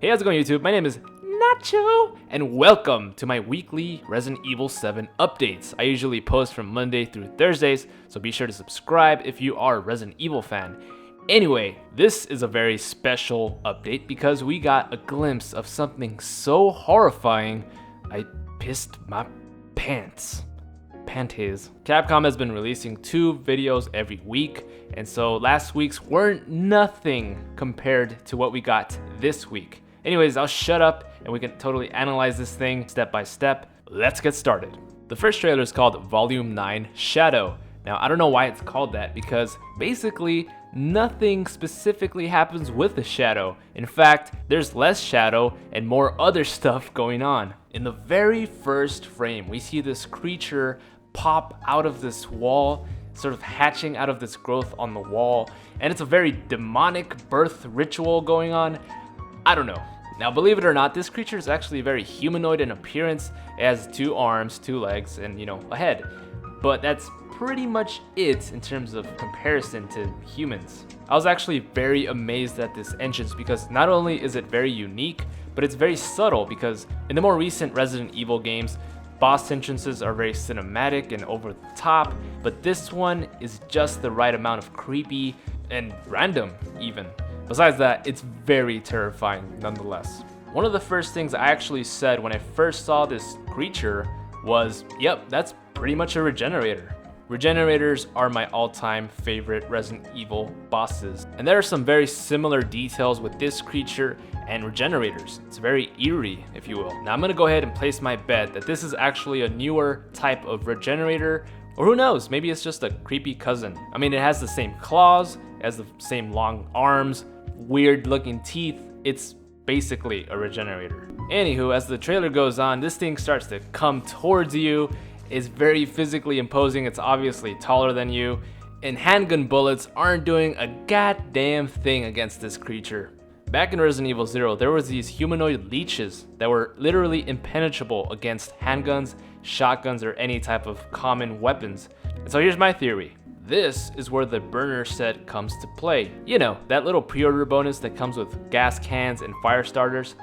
Hey, how's it going, YouTube? My name is Nacho, and welcome to my weekly Resident Evil 7 updates. I usually post from Monday through Thursdays, so be sure to subscribe if you are a Resident Evil fan. Anyway, this is a very special update because we got a glimpse of something so horrifying, I pissed my pants. Panties. Capcom has been releasing 2 videos every week, and so last week's weren't nothing compared to what we got this week. Anyways, I'll shut up and we can totally analyze this thing step by step. Let's get started. The first trailer is called Volume 9 Shadow. Now, I don't know why it's called that because basically nothing specifically happens with the shadow. In fact, there's less shadow and more other stuff going on. In the very first frame, we see this creature pop out of this wall, sort of hatching out of this growth on the wall, and it's a very demonic birth ritual going on. I don't know. Now, believe it or not, this creature is actually very humanoid in appearance. It has 2 arms, 2 legs, and a head. But that's pretty much it in terms of comparison to humans. I was actually very amazed at this entrance because not only is it very unique, but it's very subtle because in the more recent Resident Evil games, boss entrances are very cinematic and over the top, but this one is just the right amount of creepy and random even. Besides that, it's very terrifying nonetheless. One of the first things I actually said when I first saw this creature was, yep, that's pretty much a Regenerator. Regenerators are my all-time favorite Resident Evil bosses. And there are some very similar details with this creature and Regenerators. It's very eerie, if you will. Now I'm gonna go ahead and place my bet that this is actually a newer type of Regenerator, or who knows, maybe it's just a creepy cousin. I mean, it has the same claws, it has the same long arms, weird looking teeth. It's basically a Regenerator. Anywho, as the trailer goes on, this thing starts to come towards you. It's very physically imposing. It's obviously taller than you, and handgun bullets aren't doing a goddamn thing against this creature. Back in Resident Evil 0, there was these humanoid leeches that were literally impenetrable against handguns, shotguns, or any type of common weapons. And so here's my theory. This is where the burner set comes to play. That little pre-order bonus that comes with gas cans and fire starters.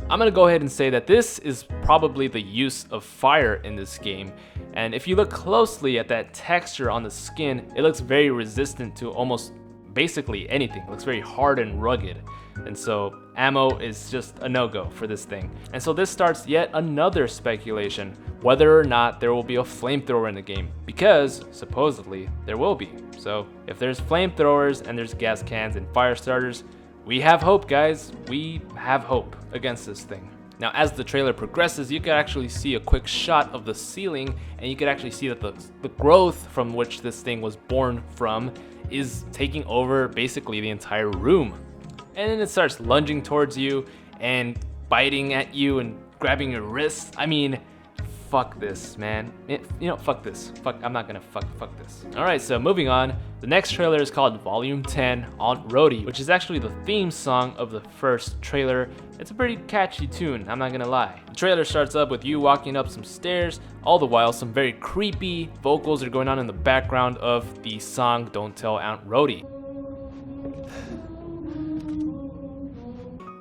I'm gonna go ahead and say that this is probably the use of fire in this game. And if you look closely at that texture on the skin, it looks very resistant to almost basically anything. It looks very hard and rugged. And so ammo is just a no-go for this thing. And so this starts yet another speculation, whether or not there will be a flamethrower in the game, because supposedly there will be. So if there's flamethrowers and there's gas cans and fire starters, we have hope, guys. We have hope against this thing. Now, as the trailer progresses, you can actually see a quick shot of the ceiling, and you can actually see that the growth from which this thing was born from is taking over basically the entire room. And then it starts lunging towards you and biting at you and grabbing your wrists. I mean, fuck this, man. Fuck this. I'm not gonna fuck this. Alright, so moving on. The next trailer is called Volume 10 Aunt Rhody, which is actually the theme song of the first trailer. It's a pretty catchy tune, I'm not gonna lie. The trailer starts up with you walking up some stairs. All the while, some very creepy vocals are going on in the background of the song Don't Tell Aunt Rhody.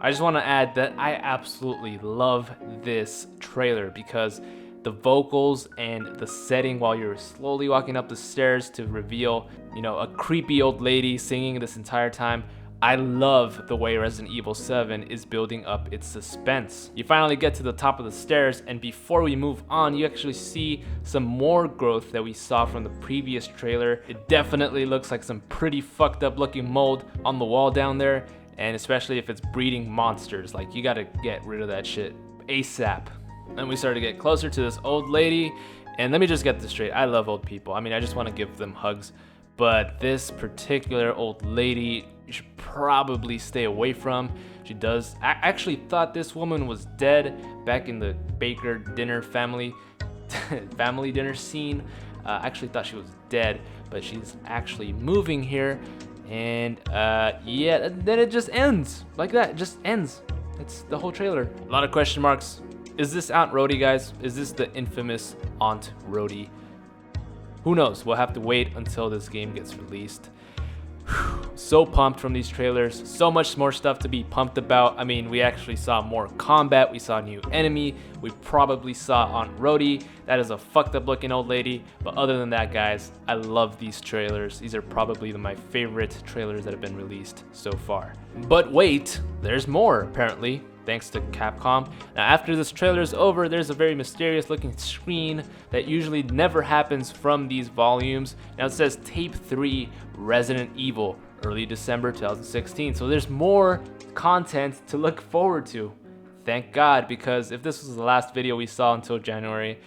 I just want to add that I absolutely love this trailer because the vocals and the setting while you're slowly walking up the stairs to reveal, a creepy old lady singing this entire time. I love the way Resident Evil 7 is building up its suspense. You finally get to the top of the stairs, and before we move on, you actually see some more growth that we saw from the previous trailer. It definitely looks like some pretty fucked up looking mold on the wall down there, and especially if it's breeding monsters. Like, you gotta get rid of that shit ASAP. And we start to get closer to this old lady, and let me just get this straight. I love old people. I mean, I just want to give them hugs, but this particular old lady you should probably stay away from. I actually thought this woman was dead back in the Baker dinner family dinner scene. I actually thought she was dead, but she's actually moving here, and yeah, then it just ends like that. It just ends. That's the whole trailer. A lot of question marks. Is this Aunt Rhody, guys? Is this the infamous Aunt Rhody? Who knows? We'll have to wait until this game gets released. Whew. So pumped from these trailers. So much more stuff to be pumped about. I mean, we actually saw more combat. We saw a new enemy. We probably saw Aunt Rhodey. That is a fucked up looking old lady. But other than that, guys, I love these trailers. These are probably my favorite trailers that have been released so far. But wait, there's more apparently, thanks to Capcom. Now after this trailer is over, there's a very mysterious looking screen that usually never happens from these volumes. Now it says Tape 3 Resident Evil, early December 2016. So there's more content to look forward to. Thank God, because if this was the last video we saw until January,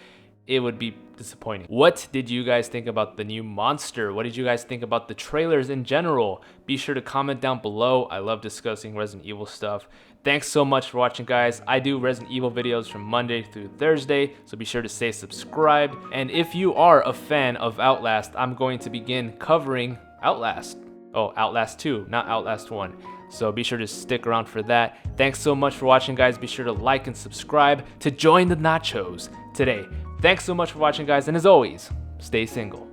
it would be disappointing. What did you guys think about the new monster? What did you guys think about the trailers in general? Be sure to comment down below. I love discussing Resident Evil stuff. Thanks so much for watching, guys. I do Resident Evil videos from Monday through Thursday, so be sure to stay subscribed. And if you are a fan of Outlast, I'm going to begin covering Outlast. Oh, Outlast 2, not Outlast 1. So be sure to stick around for that. Thanks so much for watching, guys. Be sure to like and subscribe to join the Nachos today. Thanks so much for watching, guys, and as always, stay single.